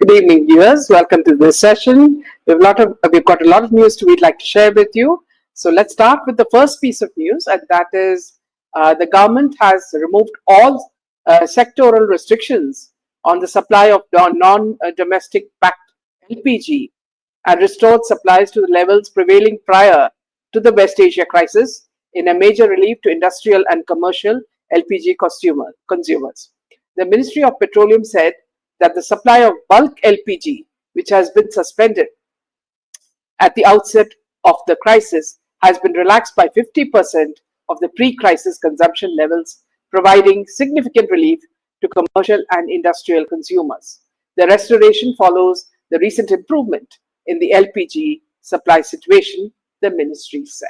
Good evening, viewers. Welcome to this session. We've got a lot of news we'd like to share with you. So let's start with the first piece of news, and that is the government has removed all sectoral restrictions on the supply of non-domestic packed LPG and restored supplies to the levels prevailing prior to the West Asia crisis in a major relief to industrial and commercial LPG consumers. The Ministry of Petroleum said that the supply of bulk LPG, which has been suspended at the outset of the crisis, has been relaxed by 50% of the pre-crisis consumption levels, providing significant relief to commercial and industrial consumers. The restoration follows the recent improvement in the LPG supply situation, the ministry said.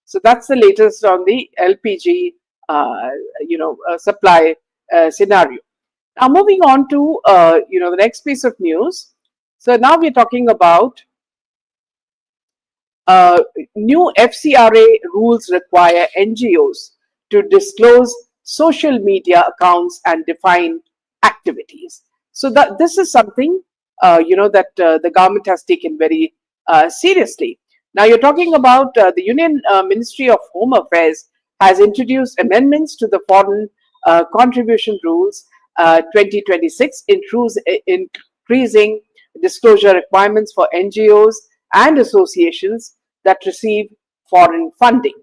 So that's the latest on the LPG, supply scenario. Now, moving on to the next piece of news. So now we're talking about new FCRA rules require NGOs to disclose social media accounts and define activities. So that this is something that the government has taken very seriously. Now you're talking about the Union Ministry of Home Affairs has introduced amendments to the foreign contribution rules 2026, increasing disclosure requirements for NGOs and associations that receive foreign funding.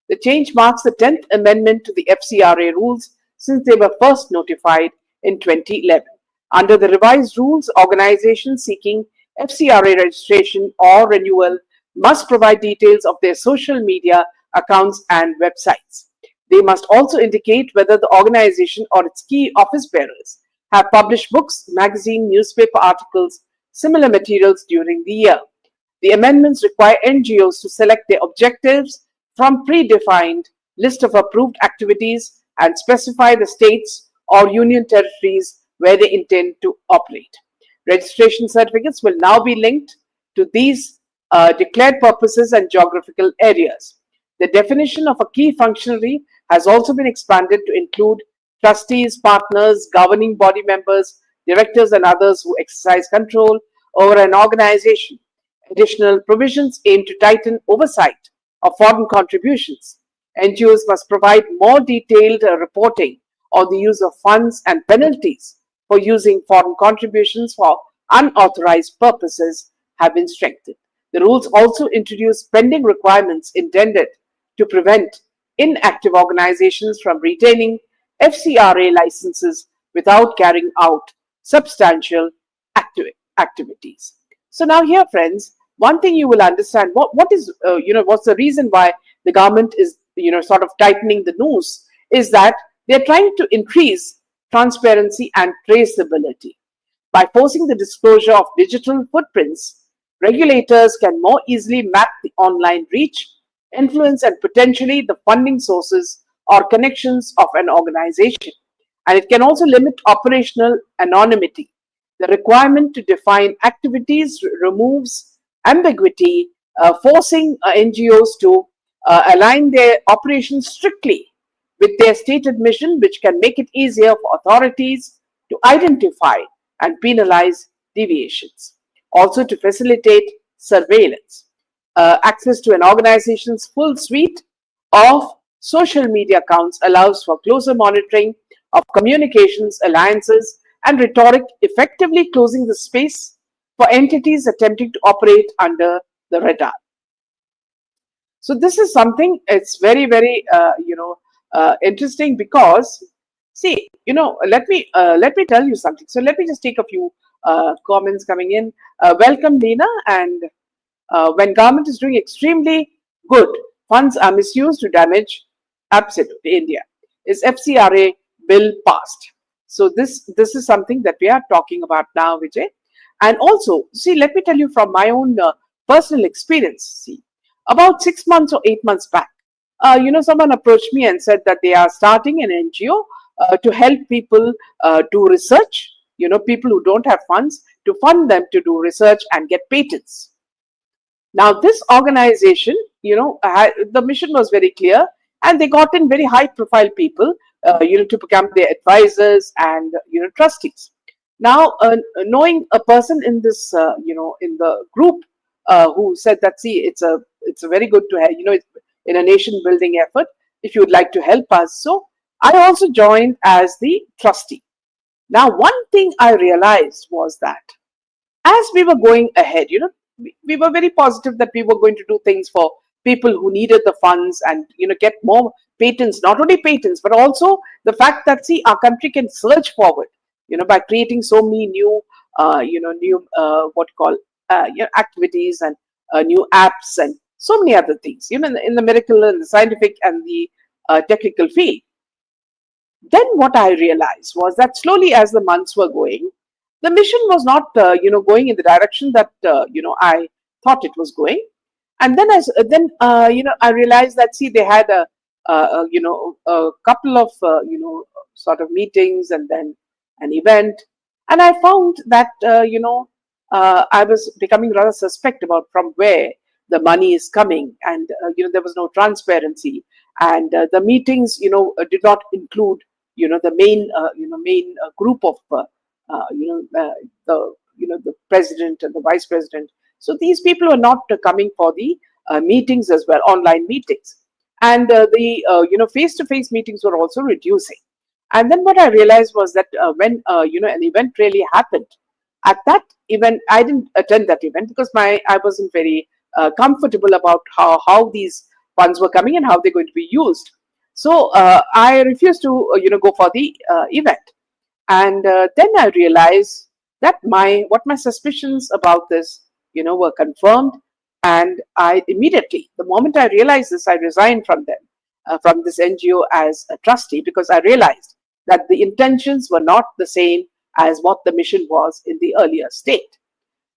The change marks the 10th amendment to the FCRA rules since they were first notified in 2011. Under the revised rules, organizations seeking FCRA registration or renewal must provide details of their social media accounts and websites. They must also indicate whether the organization or its key office bearers have published books, magazine, newspaper articles, similar materials during the year. The amendments require NGOs to select their objectives from predefined list of approved activities and specify the states or union territories where they intend to operate. Registration certificates will now be linked to these declared purposes and geographical areas. The definition of a key functionary has also been expanded to include trustees, partners, governing body members, directors, and others who exercise control over an organization. Additional provisions aim to tighten oversight of foreign contributions. NGOs must provide more detailed reporting on the use of funds and penalties for using foreign contributions for unauthorized purposes have been strengthened. The rules also introduce spending requirements intended to prevent inactive organizations from retaining FCRA licenses without carrying out substantial activities. So now here, friends, one thing you will understand, what's the reason why the government is, sort of tightening the noose, is that they're trying to increase transparency and traceability. By forcing the disclosure of digital footprints, regulators can more easily map the online reach, influence, and potentially the funding sources or connections of an organization. And it can also limit operational anonymity. The requirement to define activities removes ambiguity, forcing NGOs to align their operations strictly with their stated mission, which can make it easier for authorities to identify and penalize deviations. Also, to facilitate surveillance. Access to an organization's full suite of social media accounts allows for closer monitoring of communications, alliances, and rhetoric, effectively closing the space for entities attempting to operate under the radar. So this is something, it's very, very, interesting because, see, let me tell you something. So let me just take a few comments coming in. Welcome, Lena. And when government is doing extremely good, funds are misused to damage absolutely India. Is FCRA bill passed? So this is something that we are talking about now, Vijay. And also, see, let me tell you from my own personal experience. See, about 6 months or 8 months back, someone approached me and said that they are starting an NGO to help people do research, people who don't have funds, to fund them to do research and get patents. Now, this organization, the mission was very clear, and they got in very high-profile people, to become their advisors and trustees. Now, knowing a person in this, in the group who said that, see, it's a very good to have, it's in a nation building effort. If you would like to help us, so I also joined as the trustee. Now, one thing I realized was that as we were going ahead, we were very positive that we were going to do things for people who needed the funds and, get more patents, not only patents, but also the fact that, see, our country can surge forward, by creating so many new, what you call, activities and new apps and so many other things, in the medical and the scientific and the technical field. Then what I realized was that slowly as the months were going, the mission was not, going in the direction that, I thought it was going. And then, I realized that, see, they had a couple of, sort of meetings and then an event. And I found that, I was becoming rather suspect about from where the money is coming. And, there was no transparency. And the meetings, did not include, the main group of, the president and the vice president. So these people were not coming for the meetings as well, online meetings, and the face-to-face meetings were also reducing. And then what I realized was that when an event really happened, at that event I didn't attend that event because I wasn't very comfortable about how these funds were coming and how they're going to be used. So I refused to go for the event. And then I realized that my suspicions about this, were confirmed. And I immediately, the moment I realized this, I resigned from them, from this NGO as a trustee, because I realized that the intentions were not the same as what the mission was in the earlier state.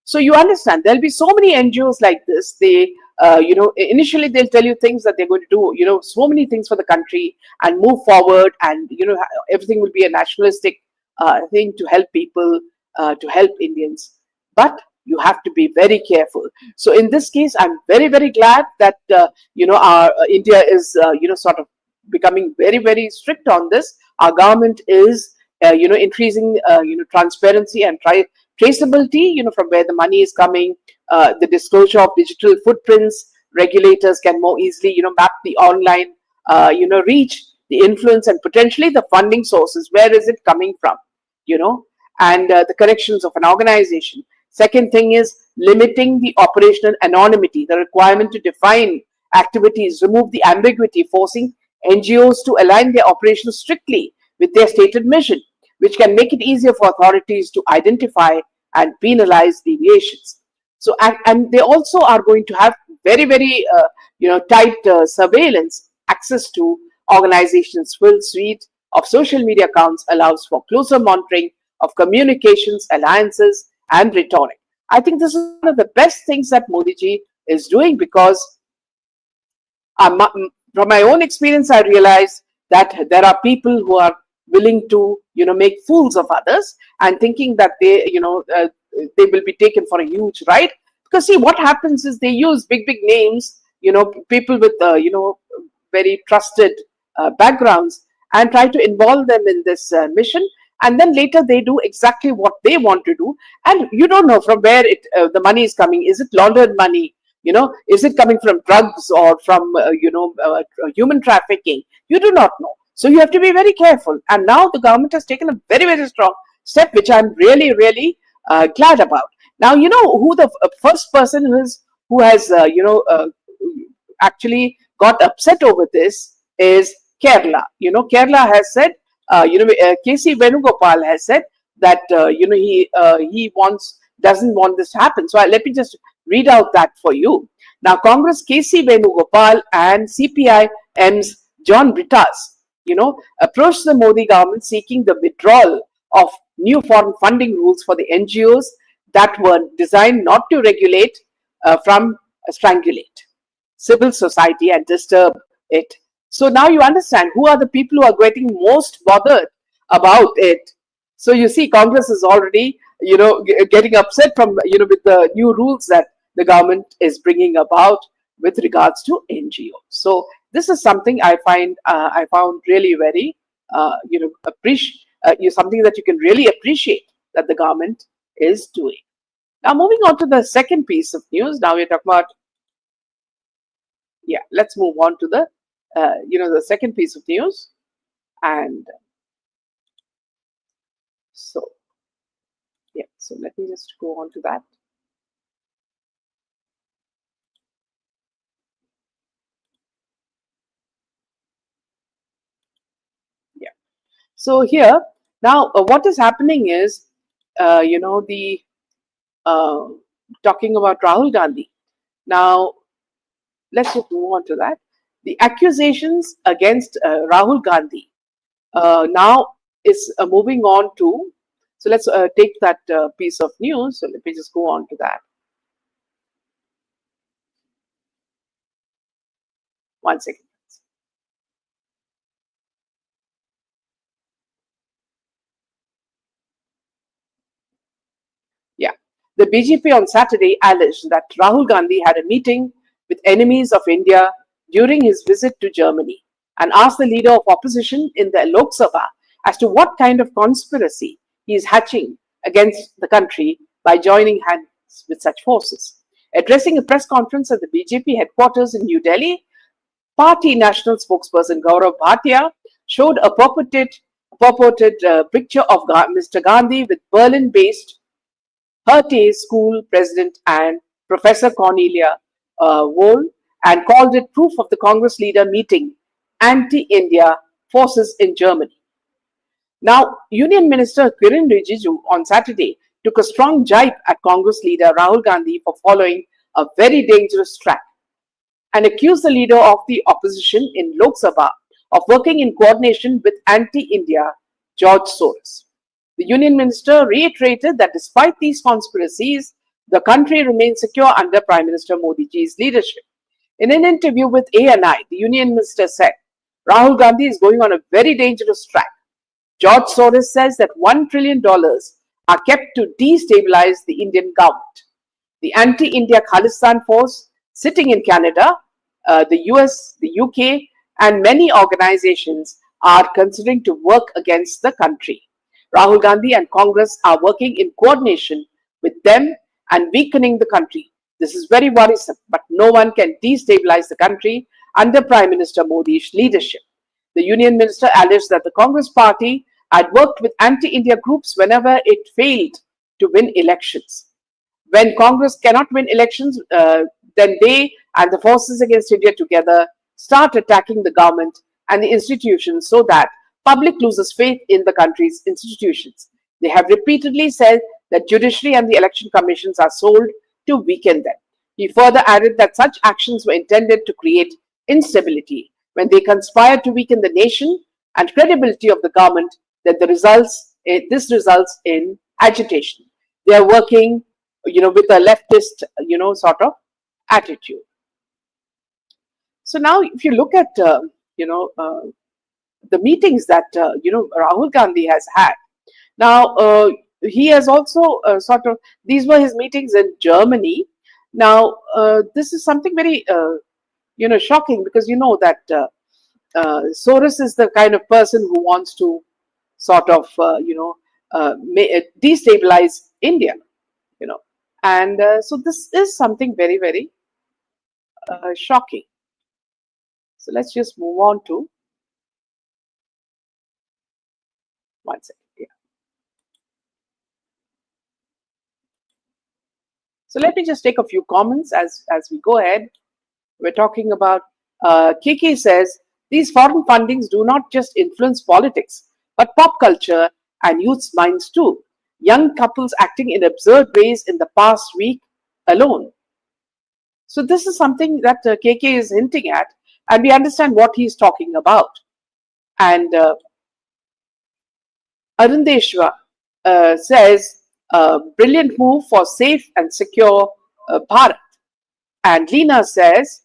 So you understand, there'll be so many NGOs like this. They, initially they'll tell you things that they're going to do, so many things for the country and move forward, and everything will be a nationalistic thing to help people, to help Indians. But you have to be very careful. So in this case, I'm very, very glad that our India is sort of becoming very, very strict on this. Our government is increasing transparency and traceability, from where the money is coming, the disclosure of digital footprints. Regulators can more easily map the online reach, the influence, and potentially the funding sources. Where is it coming from? you know, and the connections of an organization. Second thing is limiting the operational anonymity, the requirement to define activities, remove the ambiguity, forcing NGOs to align their operations strictly with their stated mission, which can make it easier for authorities to identify and penalize deviations. So, and they also are going to have very, very, tight surveillance. Access to organizations' full suite of social media accounts allows for closer monitoring of communications, alliances, and rhetoric. I think this is one of the best things that Modi ji is doing, because from my own experience, I realized that there are people who are willing to, make fools of others and thinking that they will be taken for a huge ride. Because see, what happens is they use big, big names, people with, very trusted backgrounds, and try to involve them in this mission. And then later they do exactly what they want to do, and you don't know from where the money is coming. Is it laundered money? Is it coming from drugs or from human trafficking? You do not know. So you have to be very careful. And now the government has taken a very, very strong step, which I'm really, really glad about. Now, you know who the first person is who has, actually got upset over this is Kerala. Kerala has said, KC Venugopal has said that, he doesn't want this to happen. So let me just read out that for you. Now, Congress KC Venugopal and CPIM's John Brittas, approached the Modi government seeking the withdrawal of new foreign funding rules for the NGOs that were designed not to regulate, from strangulate civil society and disturb it. So now you understand who are the people who are getting most bothered about it. So you see, Congress is already, getting upset from, with the new rules that the government is bringing about with regards to NGOs. So this is something I found really very, something that you can really appreciate. that the government is doing. Now, moving on to the second piece of news. Now we're talking about, yeah, let's move on to the, the second piece of news. And so, yeah, so let me just go on to that. Yeah. So here, now what is happening is, the talking about Rahul Gandhi. Now, let's just move on to that. The accusations against Rahul Gandhi now is moving on to. So let's take that piece of news. So let me just go on to that. One second. Yeah. The BJP on Saturday alleged that Rahul Gandhi had a meeting with enemies of India during his visit to Germany and asked the leader of opposition in the Lok Sabha as to what kind of conspiracy he is hatching against the country by joining hands with such forces. Addressing a press conference at the BJP headquarters in New Delhi, party national spokesperson Gaurav Bhatia showed a purported picture of Mr. Gandhi with Berlin-based Hertie School president and Professor Cornelia Wohl, and called it proof of the Congress leader meeting anti-India forces in Germany. Now, Union Minister Kiran Rijiju on Saturday took a strong jibe at Congress leader Rahul Gandhi for following a very dangerous track and accused the leader of the opposition in Lok Sabha of working in coordination with anti-India George Soros. The Union Minister reiterated that despite these conspiracies, the country remains secure under Prime Minister Modi's leadership. In an interview with ANI, the Union Minister said, Rahul Gandhi is going on a very dangerous track. George Soros says that $1 trillion are kept to destabilize the Indian government. The anti-India Khalistan force sitting in Canada, the US, the UK, and many organizations are considering to work against the country. Rahul Gandhi and Congress are working in coordination with them and weakening the country. This is very worrisome, but no one can destabilize the country under Prime Minister Modi's leadership. The Union Minister alleged that the Congress party had worked with anti-India groups whenever it failed to win elections. When Congress cannot win elections, then they and the forces against India together start attacking the government and the institutions so that public loses faith in the country's institutions. They have repeatedly said that judiciary and the election commissions are sold to weaken them. He further added that such actions were intended to create instability. When they conspire to weaken the nation and credibility of the government, then this results in agitation. They are working, with a leftist, sort of attitude. So now, if you look at, the meetings that Rahul Gandhi has had. Now he has also these were his meetings in Germany. Now this is something very shocking, because you know that Soros is the kind of person who wants to sort of destabilize India, and so this is something very, very shocking. So let's just move on to one second. Yeah. So let me just take a few comments as we go ahead. We're talking about KK says these foreign fundings do not just influence politics, but pop culture and youth's minds too. Young couples acting in absurd ways in the past week alone. So this is something that KK is hinting at, and we understand what he's talking about. And Arundeshwa says, brilliant move for safe and secure Bharat. And Leena says,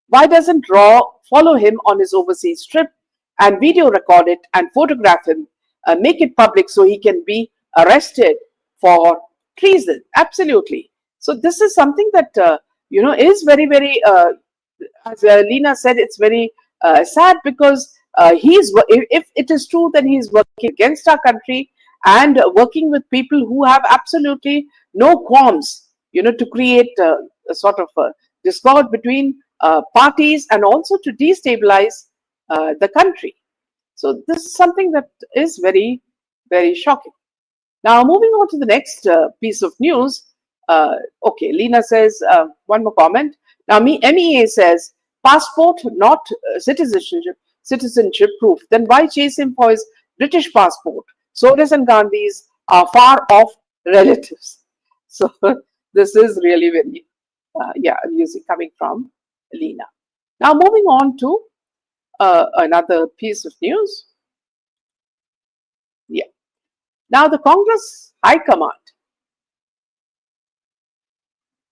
why doesn't Raw follow him on his overseas trip and video record it and photograph him, make it public so he can be arrested for treason? Absolutely. So this is something that, is very, very, as Leena said, it's very sad, because if it is true that he is working against our country and working with people who have absolutely no qualms, to create a sort of a discord between parties and also to destabilize the country. So this is something that is very, very shocking. Now, moving on to the next piece of news. Okay, Lena says one more comment. Now, MEA says passport, not citizenship proof. Then why chase him for his British passport? Soros and Gandhis are far off relatives. So this is really very, amusing coming from Lena. Now, moving on to another piece of news. Yeah. Now, the Congress High Command.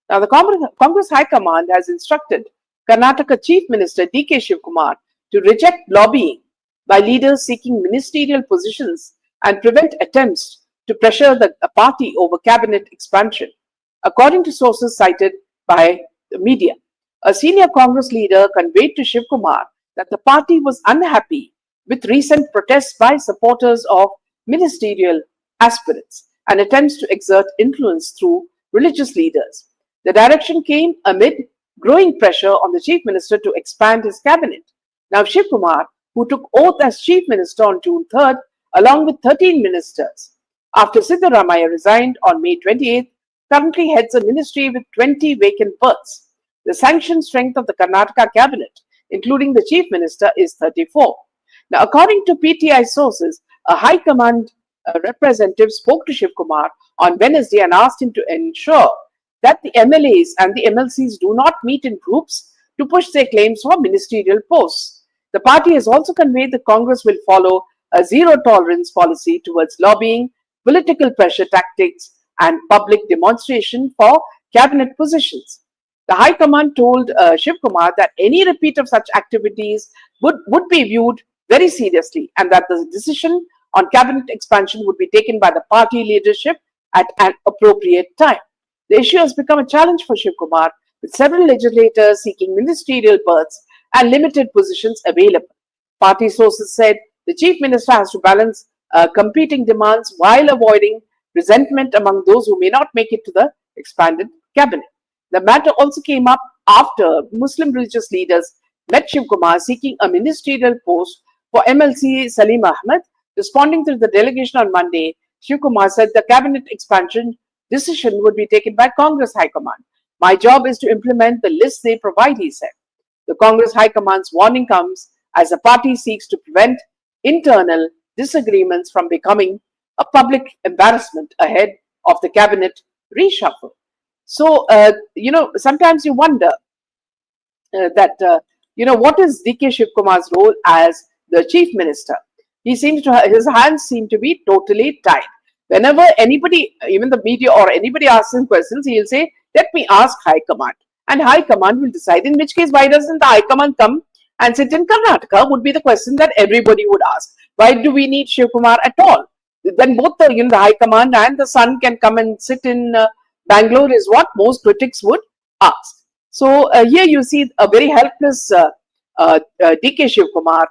Now, the Congress High Command has instructed Karnataka Chief Minister DK Shivkumar to reject lobbying by leaders seeking ministerial positions and prevent attempts to pressure the party over cabinet expansion, according to sources cited by the media. A senior Congress leader conveyed to Shivkumar that the party was unhappy with recent protests by supporters of ministerial aspirants and attempts to exert influence through religious leaders. The direction came amid growing pressure on the chief minister to expand his cabinet. Now, Shivkumar, who took oath as chief minister on June 3rd, along with 13 ministers, after Siddaramaiah resigned on May 28th, currently heads a ministry with 20 vacant berths. The sanctioned strength of the Karnataka cabinet, including the chief minister, is 34. Now, according to PTI sources, a high command representative spoke to Shivkumar on Wednesday and asked him to ensure that the MLAs and the MLCs do not meet in groups to push their claims for ministerial posts. The party has also conveyed that Congress will follow a zero tolerance policy towards lobbying, political pressure tactics, and public demonstration for cabinet positions. The High Command told Shivkumar that any repeat of such activities would be viewed very seriously and that the decision on cabinet expansion would be taken by the party leadership at an appropriate time. The issue has become a challenge for Shivkumar, with several legislators seeking ministerial berths and limited positions available. Party sources said the chief minister has to balance competing demands while avoiding resentment among those who may not make it to the expanded cabinet. The matter also came up after Muslim religious leaders met Shivkumar seeking a ministerial post for MLC Salim Ahmed. Responding to the delegation on Monday, Shivkumar said the cabinet expansion decision would be taken by Congress High Command. My job is to implement the list they provide, he said. The Congress High Command's warning comes as the party seeks to prevent internal disagreements from becoming a public embarrassment ahead of the cabinet reshuffle. So, sometimes you wonder what is DK Shivkumar's role as the chief minister? His hands seem to be totally tied. Whenever anybody, even the media or anybody asks him questions, he'll say, let me ask High Command. And High Command will decide, in which case, why doesn't the High Command come and sit in Karnataka would be the question that everybody would ask. Why do we need Shivkumar at all? Then both the High Command and the Sun can come and sit in Bangalore is what most critics would ask. So here you see a very helpless DK Shivkumar,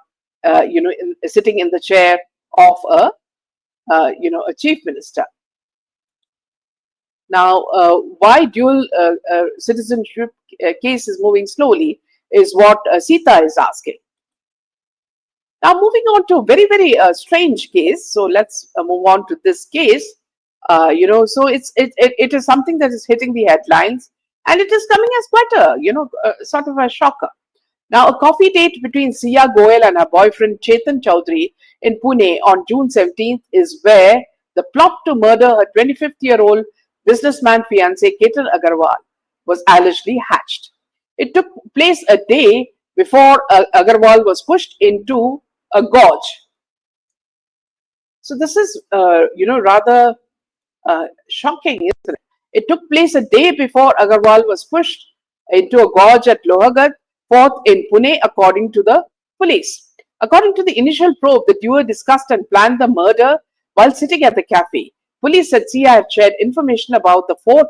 sitting in the chair of a chief minister. Now, why dual citizenship case is moving slowly is what Sita is asking. Now, moving on to a very, very strange case. So let's move on to this case. So it is something that is hitting the headlines, and it is coming as quite a sort of a shocker. Now, a coffee date between Siya Goel and her boyfriend Chetan Chowdhury in Pune on June 17th is where the plot to murder her 25-year-old businessman fiancé Ketan Agarwal was allegedly hatched. It took place a day before Agarwal was pushed into a gorge. So this is, rather shocking, isn't it? It took place a day before Agarwal was pushed into a gorge at Lohagarh Fort in Pune, according to the police. According to the initial probe, the duo discussed and planned the murder while sitting at the cafe. Police said Sia had shared information about the fort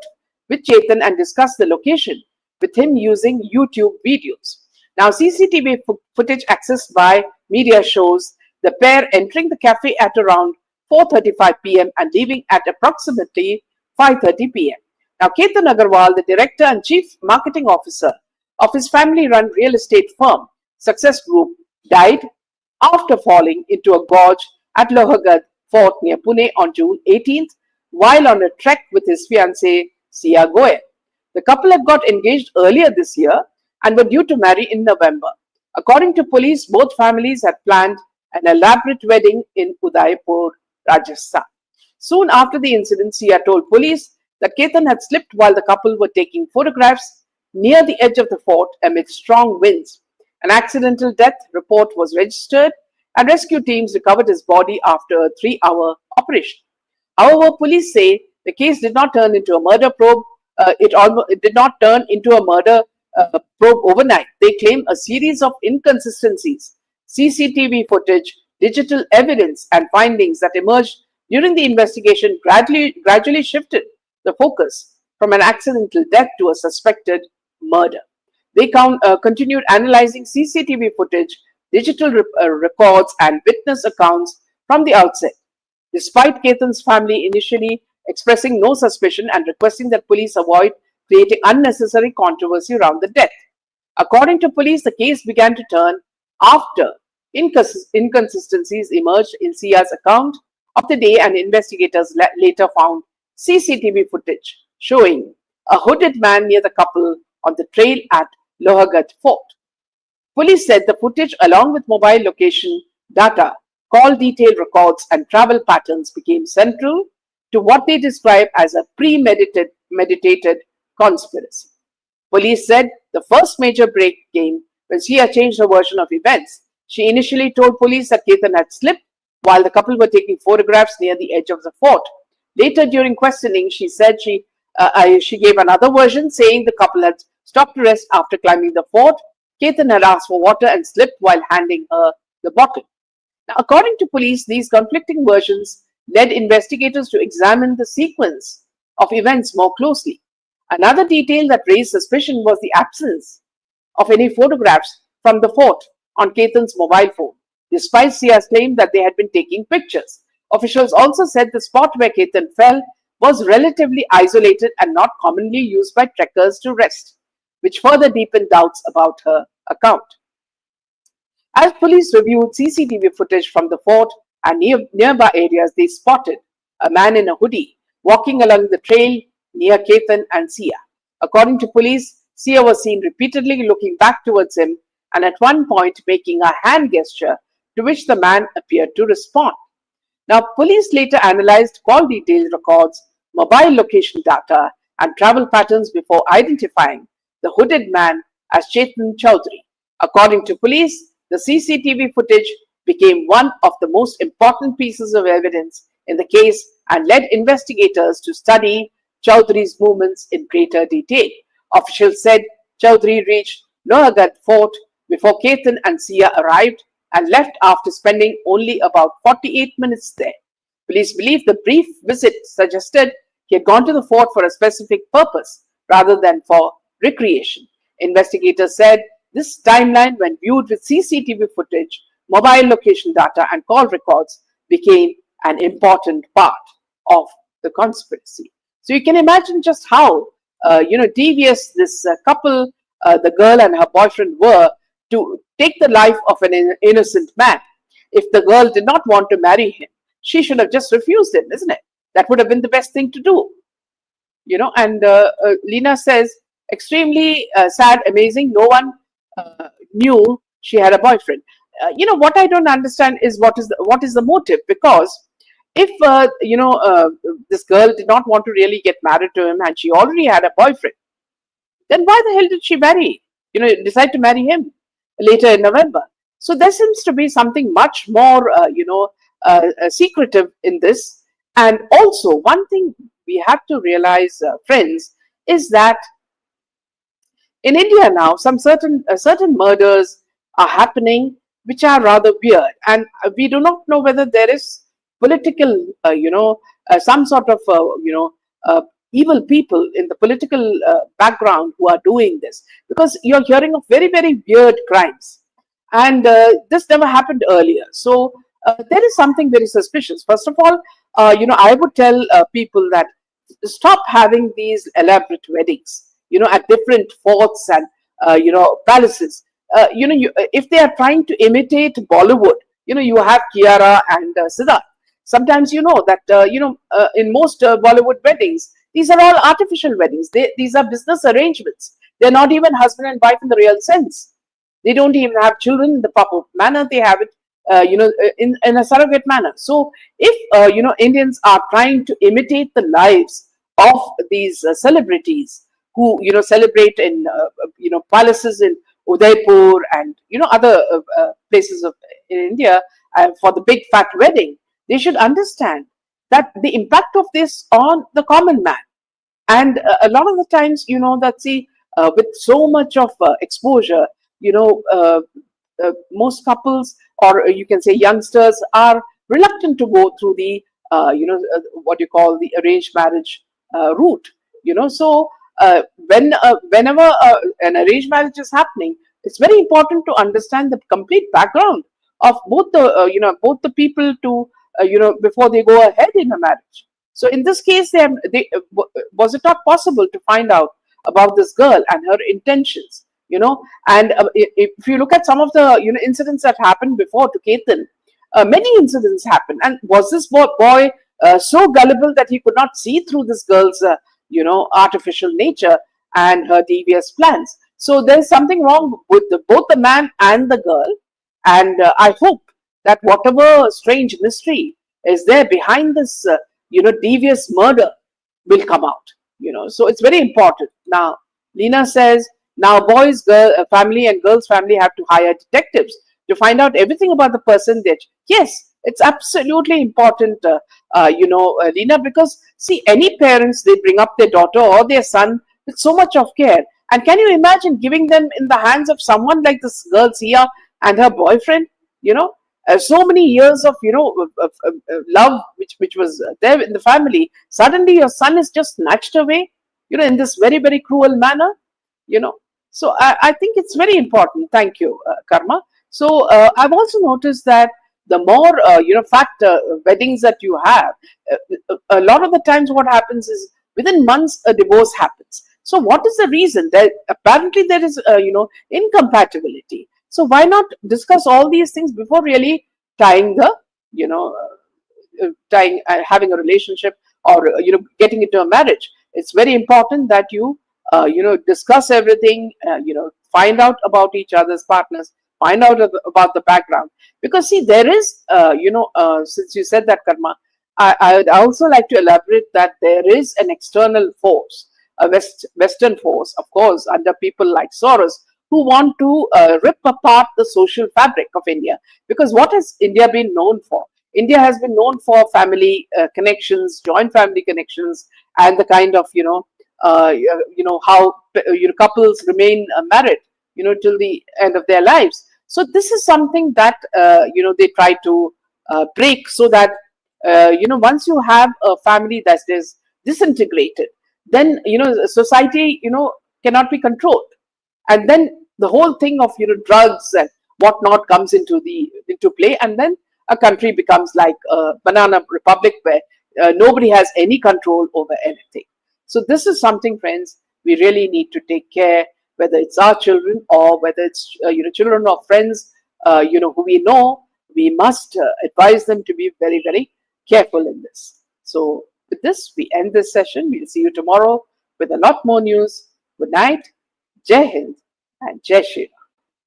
with Chetan and discussed the location with him using YouTube videos. Now, CCTV footage accessed by media shows the pair entering the cafe at around 4:35 p.m. and leaving at approximately 5:30 p.m. Now, Ketan Agarwal, the director and chief marketing officer of his family-run real estate firm, Success Group, died after falling into a gorge at Lohargad Fort near Pune on June 18th while on a trek with his fiancée Sia Goyal. The couple had got engaged earlier this year and were due to marry in November. According to police, both families had planned an elaborate wedding in Udaipur, Rajasthan. Soon after the incident, Sia told police that Ketan had slipped while the couple were taking photographs near the edge of the fort amid strong winds. An accidental death report was registered and rescue teams recovered his body after a 3-hour operation. However, police say the case did not turn into a murder probe. It did not turn into a murder probe overnight. They claim a series of inconsistencies, CCTV footage, digital evidence, and findings that emerged during the investigation gradually shifted the focus from an accidental death to a suspected murder. They continued analyzing CCTV footage, digital records, and witness accounts from the outset. Despite Ketan's family initially expressing no suspicion and requesting that police avoid creating unnecessary controversy around the death. According to police, the case began to turn after inconsistencies emerged in Sia's account of the day, and investigators later found CCTV footage showing a hooded man near the couple on the trail at Lohargad Fort. Police said the footage, along with mobile location data, call detail records, and travel patterns, became central to what they describe as a premeditated conspiracy. Police said the first major break came when Sia changed her version of events. She initially told police that Ketan had slipped while the couple were taking photographs near the edge of the fort. Later, during questioning, she said she gave another version, saying the couple had stopped to rest after climbing the fort. Ketan had asked for water and slipped while handing her the bottle. Now, according to police, these conflicting versions led investigators to examine the sequence of events more closely. Another detail that raised suspicion was the absence of any photographs from the fort on Ketan's mobile phone, despite Sia's claim that they had been taking pictures. Officials also said the spot where Ketan fell was relatively isolated and not commonly used by trekkers to rest, which further deepened doubts about her account. As police reviewed CCTV footage from the fort and nearby areas, they spotted a man in a hoodie walking along the trail near Ketan and Sia. According to police, Sia was seen repeatedly looking back towards him and at one point making a hand gesture, to which the man appeared to respond. Now, police later analyzed call detail records, mobile location data, and travel patterns before identifying the hooded man as Chetan Chowdhury. According to police, the CCTV footage became one of the most important pieces of evidence in the case and led investigators to study Chowdhury's movements in greater detail. Officials said Chowdhury reached Lohargad Fort before Ketan and Sia arrived and left after spending only about 48 minutes there. Police believe the brief visit suggested he had gone to the fort for a specific purpose rather than for recreation. Investigators said this timeline, when viewed with CCTV footage, mobile location data, and call records, became an important part of the conspiracy. So you can imagine just how devious this couple, the girl and her boyfriend, were to take the life of an innocent man. If the girl did not want to marry him, she should have just refused him, isn't it? That would have been the best thing to do. And Lena says, extremely sad, amazing. No one knew she had a boyfriend. What I don't understand is what is the motive? Because if this girl did not want to really get married to him and she already had a boyfriend, then why the hell did she decide to marry him later in November? So there seems to be something much more secretive in this. And also, one thing we have to realize, friends, is that in India now, some certain murders are happening which are rather weird, and we do not know whether there is political, some sort of, evil people in the political background who are doing this, because you're hearing of very, very weird crimes, and this never happened earlier. So there is something very suspicious. First of all, I would tell people that stop having these elaborate weddings, at different forts and, palaces. If they are trying to imitate Bollywood, you have Kiara and Siddharth. Sometimes you know that, in most Bollywood weddings, these are all artificial weddings. These are business arrangements. They're not even husband and wife in the real sense. They don't even have children in the proper manner. They have it, in a surrogate manner. So if, Indians are trying to imitate the lives of these celebrities who, celebrate in, palaces in Udaipur and, other places in India for the big fat wedding, they should understand that the impact of this on the common man. And a lot of the times, that see, with so much of exposure, most couples, or you can say youngsters, are reluctant to go through the, what you call the arranged marriage route. So whenever an arranged marriage is happening, it's very important to understand the complete background of both the, both the people to, before they go ahead in a marriage. So in this case, was it not possible to find out about this girl and her intentions? And if you look at some of the, incidents that happened before to Ketan, many incidents happened. And was this boy so gullible that he could not see through this girl's, artificial nature and her devious plans? So there's something wrong with both the man and the girl. And I hope that whatever strange mystery is there behind this, devious murder will come out. So it's very important. Now, Lena says, now boys, family and girls' family have to hire detectives to find out everything about the person. Yes, it's absolutely important, Lena, because see, any parents, they bring up their daughter or their son with so much of care. And can you imagine giving them in the hands of someone like this girl Sia and her boyfriend? So many years of, love which was there in the family. Suddenly your son is just snatched away, in this very, very cruel manner. So I think it's very important. Thank you, Karma. So I've also noticed that the more, fat weddings that you have, a lot of the times what happens is within months a divorce happens. So what is the reason? Apparently there is, incompatibility. So why not discuss all these things before really tying the, having a relationship, or getting into a marriage? It's very important that you discuss everything, find out about each other's partners, find out about the background. Because see, there is, since you said that, Karma, I would also like to elaborate that there is an external force, a Western force, of course, under people like Soros, who want to rip apart the social fabric of India. Because what has India been known for? India has been known for family connections, joint family connections, and the kind of, how couples remain married, till the end of their lives. So this is something that, they try to break, so that, once you have a family that is disintegrated, then, society, cannot be controlled. And then the whole thing of, drugs and whatnot comes into play. And then a country becomes like a banana republic where nobody has any control over anything. So this is something, friends, we really need to take care, whether it's our children or whether it's, children of friends, who we know. We must advise them to be very, very careful in this. So with this, we end this session. We'll see you tomorrow with a lot more news. Good night. Jai Hind and Jai Shri Ram.